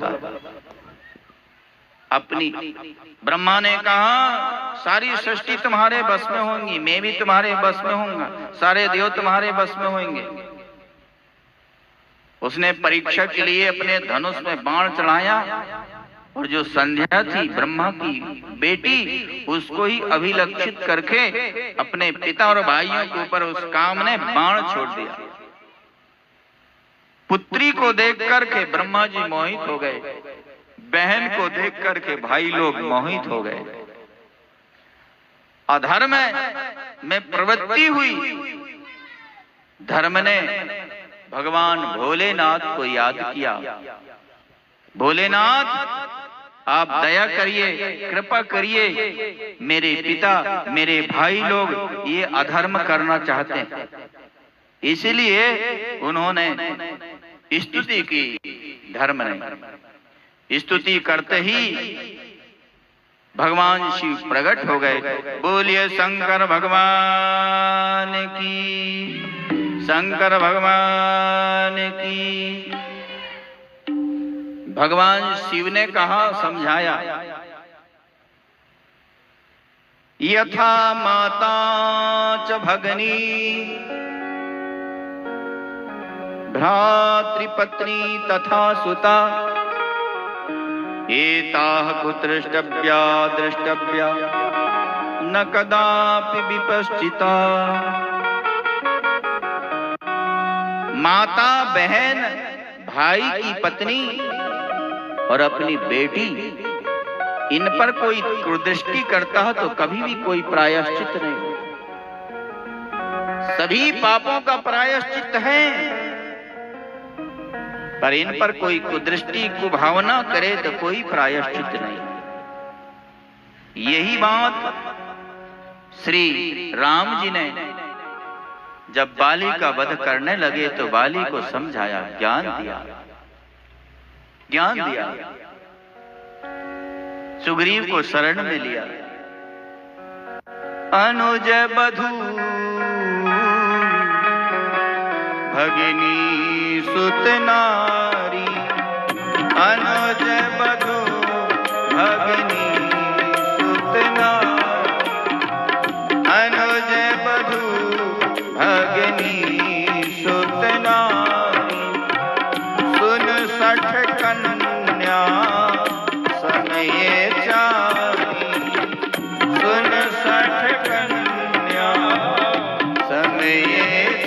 होता है। अपनी ब्रह्मा ने कहा सारी सृष्टि तुम्हारे बस में होंगी, मैं भी तुम्हारे बस में होऊंगा, सारे देव तुम्हारे बस में होंगे। उसने परीक्षा के लिए अपने धनुष में बाण चढ़ाया और जो संध्या थी ब्रह्मा की बेटी, उसको ही अभिलक्षित करके अपने पिता और भाइयों के ऊपर उस काम ने बाण छोड़ दिया। पुत्री को देख करके ब्रह्मा जी मोहित हो गए, बहन को देख करके भाई लोग मोहित हो गए। अधर्म में प्रवृत्ति हुई, धर्म ने भगवान भोलेनाथ को याद किया। भोलेनाथ आप दया करिए, कृपा करिए, मेरे पिता मेरे भाई लोग ये अधर्म करना चाहते हैं। इसलिए उन्होंने स्तुति की, धर्म ने स्तुति करते ही भगवान शिव प्रकट हो गए। बोलिए शंकर भगवान की, शंकर भगवान की। भगवान शिव ने कहा, समझाया, यथा माता च भगनी भ्रातृपत्नी तथा सुता एताः कुतृष्टव्या द्रष्टव्या न कदापि विपश्चिता। माता, बहन, भाई की पत्नी और अपनी बेटी, इन पर कोई कुदृष्टि करता है तो कभी भी कोई प्रायश्चित नहीं। सभी पापों का प्रायश्चित है, पर इन पर कोई कुदृष्टि कुभावना करे तो कोई प्रायश्चित नहीं। यही बात श्री राम जी ने जब बाली का वध करने लगे तो बाली को समझाया, ज्ञान दिया, ज्ञान दिया। सुग्रीव को शरण में लिया। अनुज बधू भगिनी सुत नारी, अनुज बधू भगिनी सुत नारी, अनुज बधू भगिनी सुत नारी, सुन सठ कन्या समय चारी, सुन सठ कन्या समय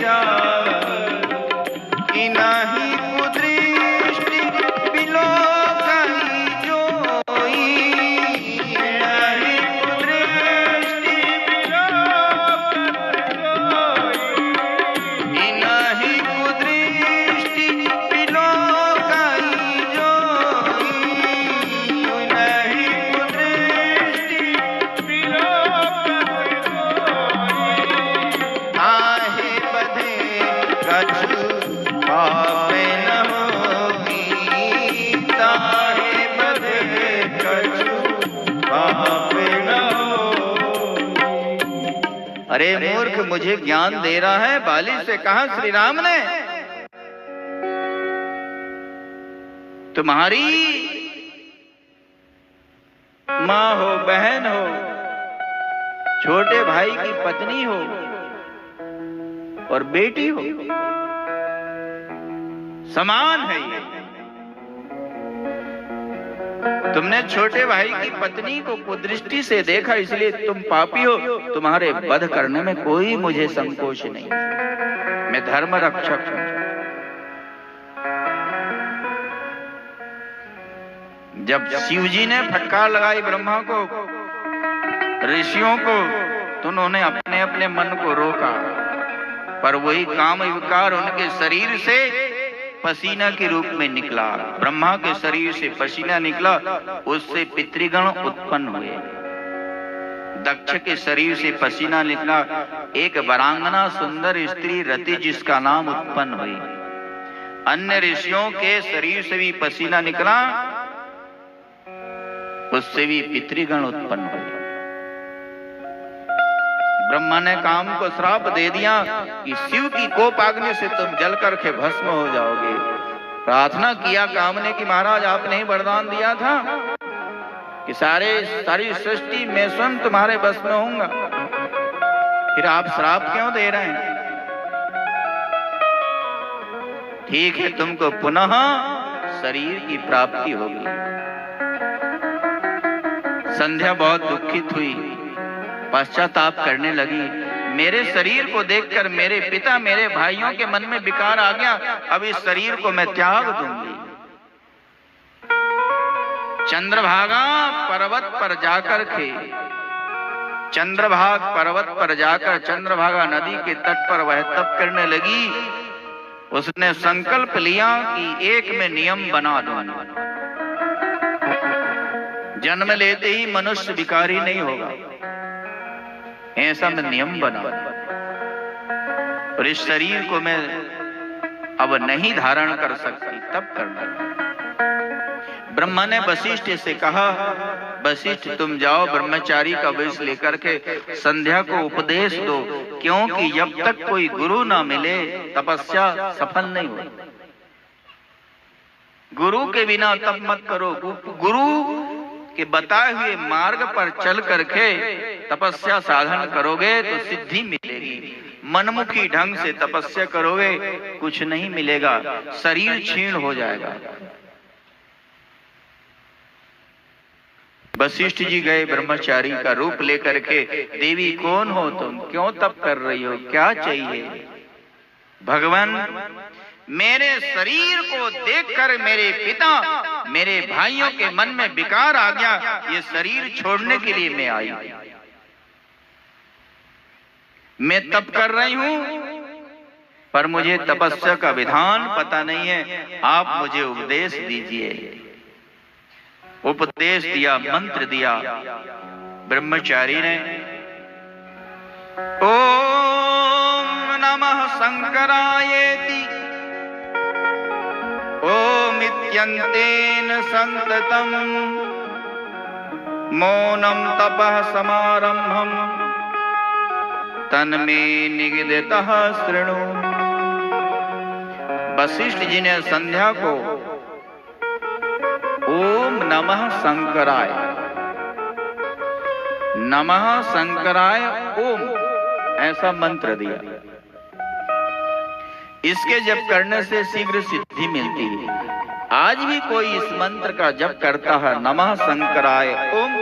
चारी, कि नहीं कुदृष्टि बिलोकहि जोई, नहीं कुदृष्टि बिलोकहि जोई, कि नहीं कुदृष्टि बिलोकहि जोई, नहीं कुदृष्टि बिलोकहि जोई। आहे बधे कछु पाप न होई, ताहे बधे कछु पाप न होई। अरे मूर्ख, मुझे ज्ञान दे रहा है, बाली से कहा श्री राम ने, तुम्हारी माँ हो, बहन हो, छोटे भाई की पत्नी हो और बेटी हो, समान है ये। तुमने छोटे भाई की पत्नी को कुदृष्टि से देखा, इसलिए तुम पापी हो। तुम्हारे वध करने में कोई मुझे संकोच नहीं, मैं धर्म रक्षक हूं। जब शिव जी ने फटकार लगाई ब्रह्मा को, ऋषियों को, तो उन्होंने अपने अपने मन को रोका, पर वही काम विकार उनके शरीर से पसीना के रूप में निकला। ब्रह्मा के शरीर से पसीना निकला, उससे पितृगण उत्पन्न हुए। दक्ष के शरीर से पसीना निकला, एक वरांगना सुंदर स्त्री रति जिसका नाम उत्पन्न हुई। अन्य ऋषियों के शरीर से भी पसीना निकला, उससे भी पितृगण उत्पन्न हुए। ब्रह्मा ने काम को श्राप दे दिया कि शिव की कोपाग्नि से तुम जल करके भस्म हो जाओगे। प्रार्थना किया कामने की महाराज आपने ही वरदान दिया था कि सारी सृष्टि मैं स्वयं तुम्हारे बस में होऊंगा, फिर आप श्राप क्यों दे रहे हैं? ठीक है, तुमको पुनः शरीर की प्राप्ति होगी। संध्या बहुत दुखित हुई, पश्चाताप करने लगी। मेरे शरीर को देखकर मेरे पिता मेरे भाइयों के मन में विकार आ गया, अब इस शरीर को मैं त्याग दूंगी। चंद्रभागा पर्वत पर जाकर के चंद्रभाग पर्वत पर जाकर चंद्रभागा नदी के तट पर वह तप करने लगी। उसने संकल्प लिया कि एक में नियम बना दूंगा, जन्म लेते ही मनुष्य विकारी नहीं होगा, ऐसा मैं नियम बना। और इस शरीर को मैं अब नहीं धारण कर सकती, तब करना। ब्रह्मा ने वशिष्ठ से कहा, वशिष्ठ तुम जाओ ब्रह्मचारी का वेश लेकर के संध्या को उपदेश दो, क्योंकि जब तक कोई गुरु ना मिले तपस्या सफल नहीं हो। गुरु के बिना तप मत करो, गुरु के बताए हुए मार्ग पर चल करके तपस्या साधन करोगे तो सिद्धि मिलेगी। मनमुखी ढंग से तपस्या करोगे कुछ नहीं मिलेगा, शरीर क्षीण हो जाएगा। वशिष्ठ जी गए ब्रह्मचारी का रूप लेकर के, देवी कौन हो तुम, क्यों तप कर रही हो, क्या चाहिए? भगवान, मेरे शरीर को देखकर मेरे पिता मेरे भाइयों के मन में विकार आ गया, ये शरीर छोड़ने के लिए मैं आई। मैं तप कर रही हूं पर मुझे तपस्या का विधान पता नहीं है, आप मुझे उपदेश दीजिए। उपदेश दिया, मंत्र दिया ब्रह्मचारी ने। ओम नमः शंकरायेति ओम इत्यन्तेन संततम मौनम तपः समारंभम तन्मे निगदितः शृणु। वशिष्ठ जी ने संध्या को ओम नमः शंकराय, नमः शंकराय ओम ऐसा मंत्र दिया। इसके जप करने से शीघ्र सिद्धि मिलती है। आज भी कोई इस मंत्र का जप करता है नमः शंकराय ओम,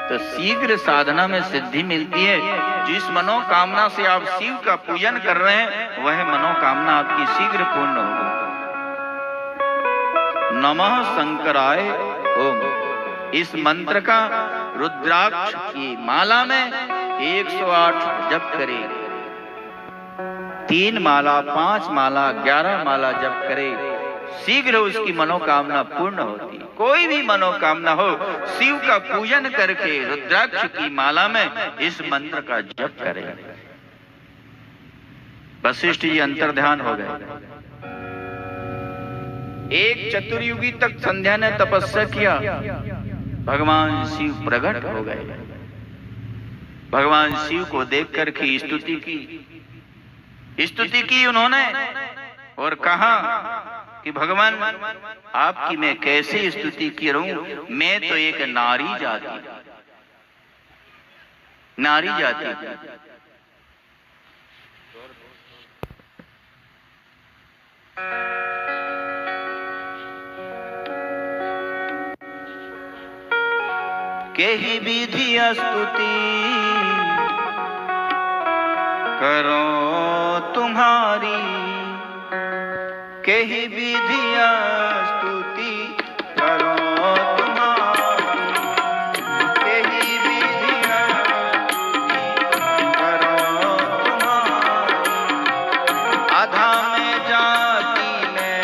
तो शीघ्र साधना में सिद्धि मिलती है। जिस मनोकामना से आप शिव का पूजन कर रहे हैं वह मनोकामना आपकी शीघ्र पूर्ण होगी। नमः शंकराय ओम, इस मंत्र का रुद्राक्ष की माला में 108 जप करे, 3 माला, 5 माला, 11 माला जप करे, शीघ्र उसकी मनोकामना पूर्ण होती। कोई भी मनोकामना हो, शिव का पूजन करके रुद्राक्ष की माला में इस मंत्र का जप करे। वशिष्ठ जी अंतर्ध्यान हो गए। एक चतुर्युगी तक संध्या ने तपस्या किया, भगवान शिव प्रकट हो गए। भगवान शिव को देख करके स्तुति की उन्होंने और कहा कि भगवान आपकी मैं कैसे स्तुति करूं, मैं तो एक नारी जाति केहि विधि स्तुति करो तुम्हारी, केहि विधि स्तुति करो तुम्हारी, केहि विधि स्तुति करो तुम्हारी। आधा में जाति में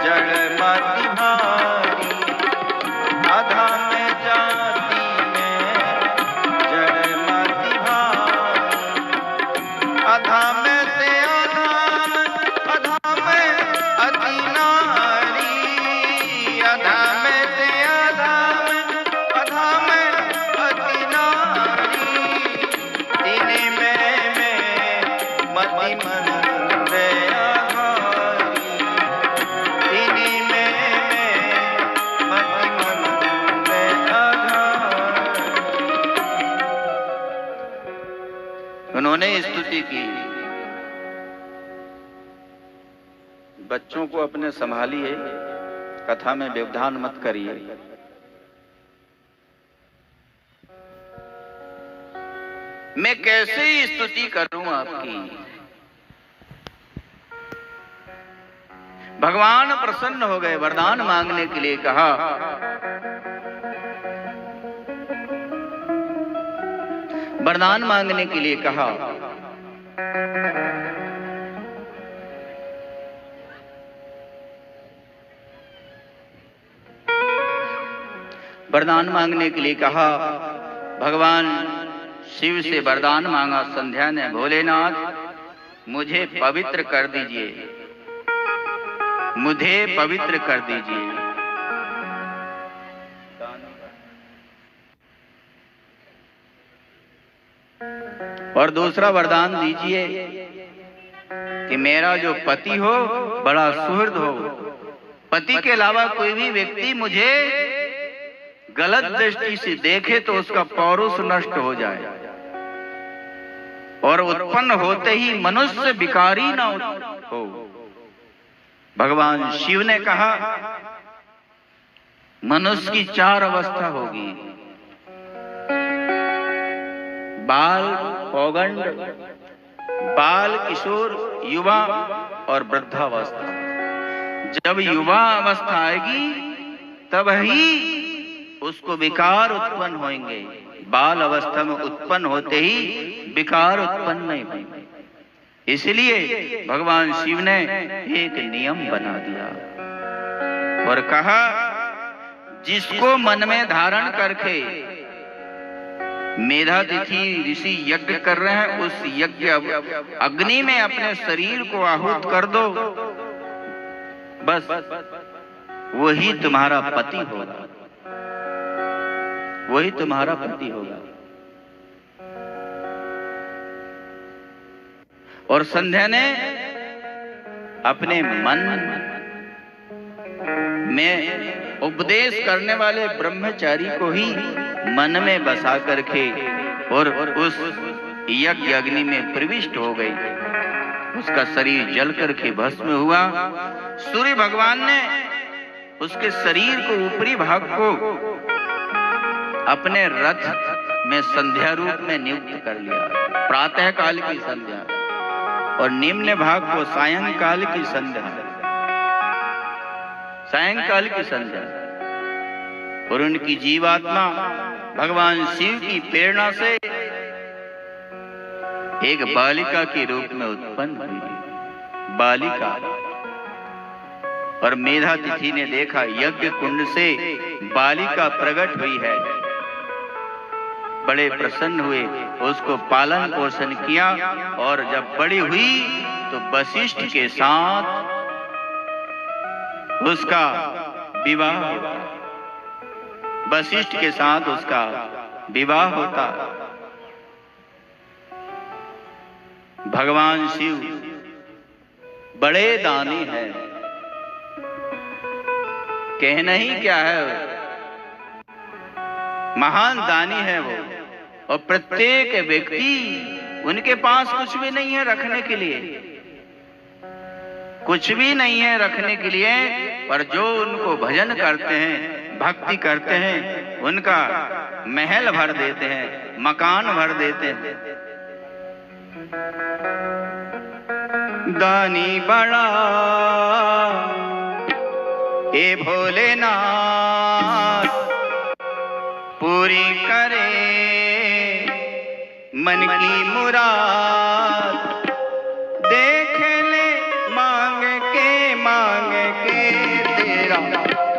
जड़ मति भारी, आधा में जाति में जड़ मति भारी, आधा में से आधा में अति नारी, आधा में से आधा में अति नारी। तीन में मति मन रे आधारी, उन्होंने स्तुति की। बच्चों को अपने संभालिए, कथा में व्यवधान मत करिए। मैं कैसे स्तुति करूं आपकी। भगवान प्रसन्न हो गए, वरदान मांगने के लिए कहा। वरदान मांगने के लिए कहा। वरदान मांगने के लिए कहा। भगवान शिव से वरदान मांगा संध्या ने, भोलेनाथ मुझे पवित्र कर दीजिए, मुझे पवित्र कर दीजिए। और दूसरा वरदान दीजिए कि मेरा जो पति हो बड़ा सुहृद हो, पति के अलावा कोई भी व्यक्ति मुझे गलत दृष्टि से देखे तो उसका पौरुष नष्ट हो जाए, और उत्पन्न होते ही मनुष्य विकारी ना हो। भगवान शिव ने कहा मनुष्य की 4 अवस्था होगी, बाल, पौगंड, बाल, किशोर, युवा और वृद्धावस्था। जब युवा अवस्था आएगी तब ही उसको विकार उत्पन्न होंगे। बाल अवस्था में उत्पन्न होते ही विकार उत्पन्न नहीं होंगे। इसलिए भगवान शिव ने एक नियम बना दिया और कहा जिसको मन में धारण करके मेधातिथि ऋषि यज्ञ कर रहे हैं, उस यज्ञ अग्नि में अपने शरीर को आहूत कर दो, बस वही तुम्हारा पति होगा, वही तुम्हारा पति होगा। और संध्या ने अपने मन में उपदेश करने वाले ब्रह्मचारी को ही मन में बसा करके और उस यज्ञ अग्नि में प्रविष्ट हो गई। उसका शरीर जल करके भस्म हुआ। सूर्य भगवान ने उसके शरीर को, ऊपरी भाग को अपने रथ में संध्या रूप में नियुक्त कर लिया, प्रातः काल की संध्या, और निम्न भाग को सायंकाल की संध्या, सायंकाल की संध्या। और उनकी जीवात्मा भगवान शिव की प्रेरणा से एक बालिका के रूप में उत्पन्न हुई, बालिका। और मेधातिथि ने देखा यज्ञ कुंड से बालिका प्रकट हुई है, बड़े प्रसन्न हुए, उसको पालन पोषण किया। और जब बड़ी हुई तो वशिष्ठ के साथ उसका विवाह, वशिष्ठ के साथ उसका विवाह होता। भगवान शिव बड़े दानी हैं, कहना ही क्या है, महान दानी है वो। और प्रत्येक व्यक्ति, उनके पास कुछ भी नहीं है रखने के लिए, कुछ भी नहीं है रखने के लिए, पर जो उनको भजन करते हैं, भक्ति करते हैं, उनका महल भर देते हैं, मकान भर देते हैं। दानी बड़ा ए भोलेनाथ, पूरी करे मन की मुराद, देख ले मांग के तेरा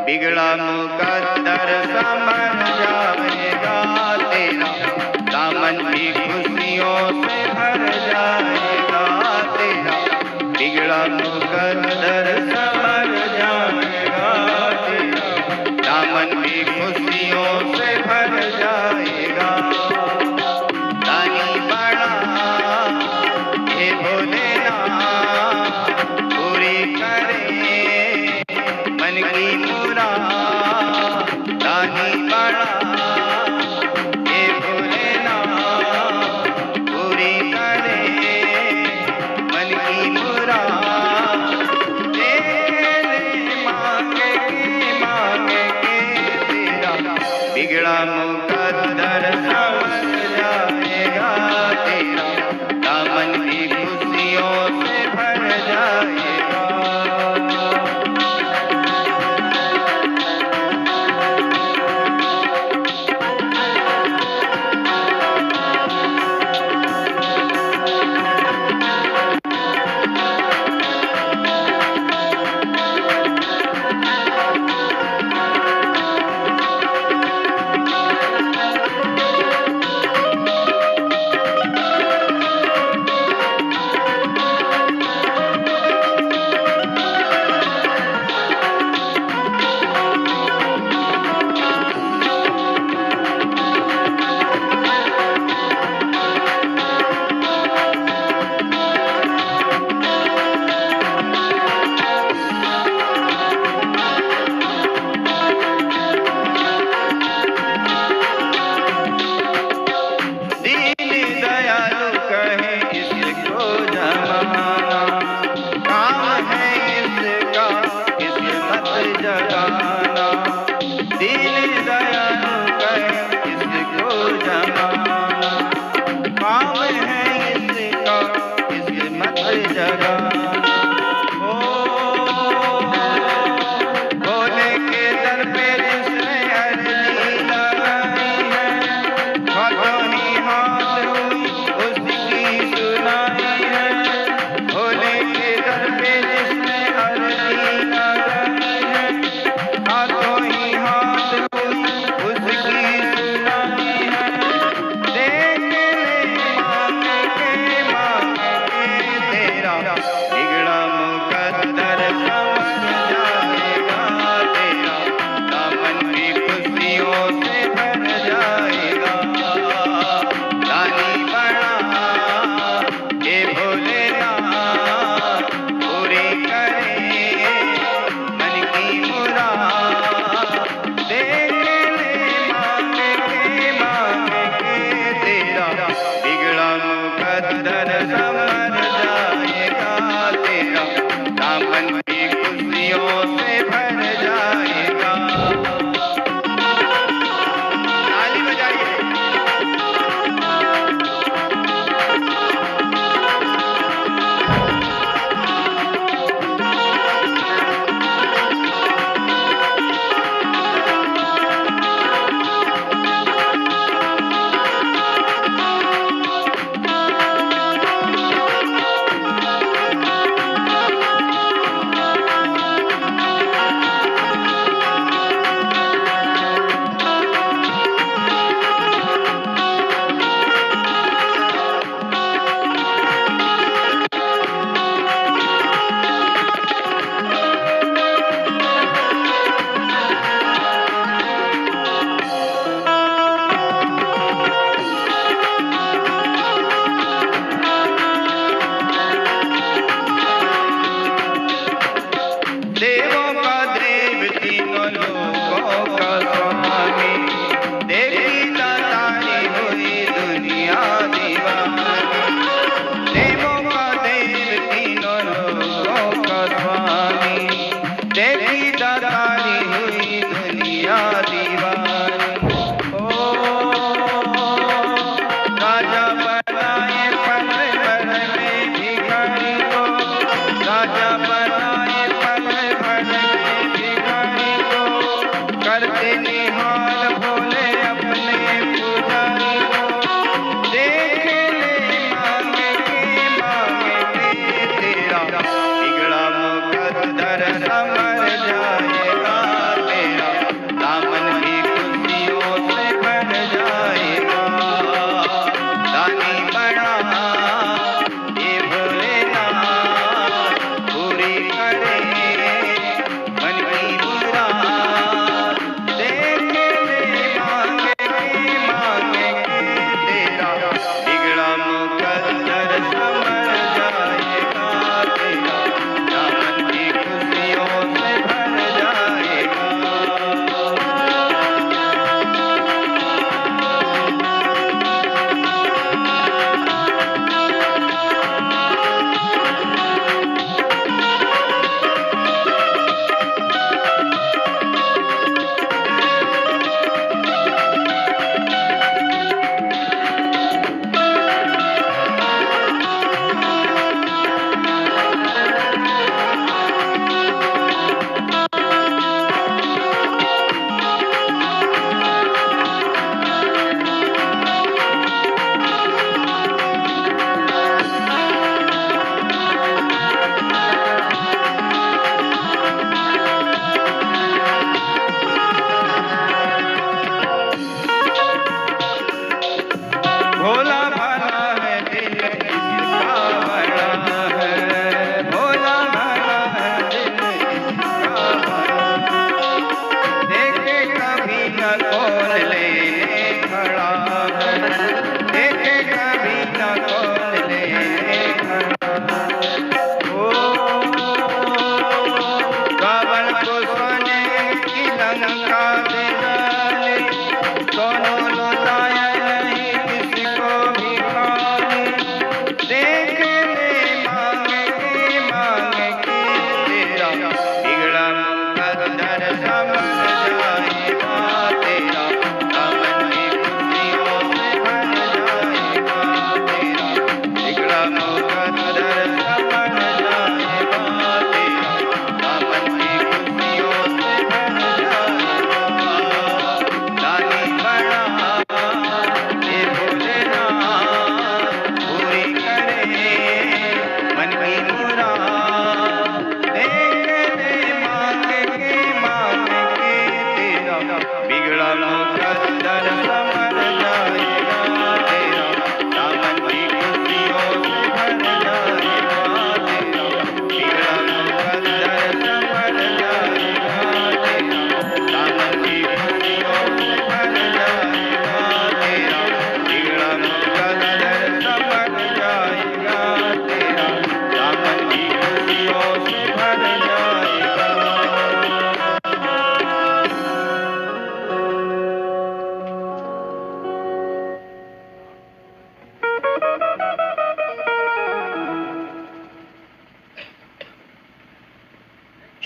बिगड़ा मुकद्दर समझ जाएगा तेरा, दामन भी खुशियों से भर जाएगा तेरा, बिगड़ा मुकद्दर समझ जाएगा तेरा, दामन भी खुशियों से भर जाएगा। दानी बड़ा हे भोलेनाथ, पूरी करे मन की मुराद, दानी बड़ा हे भोलेनाथ, पूरी करे बिगड़ा मुकद्दर संवर जाएगा तेरा, दामन भी खुशियों से भर जाएगा।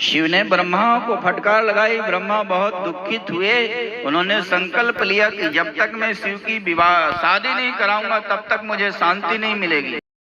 शिव ने ब्रह्मा को फटकार लगाई। ब्रह्मा बहुत दुखित हुए। उन्होंने संकल्प लिया कि जब तक मैं शिव की विवाह शादी नहीं कराऊंगा तब तक मुझे शांति नहीं मिलेगी।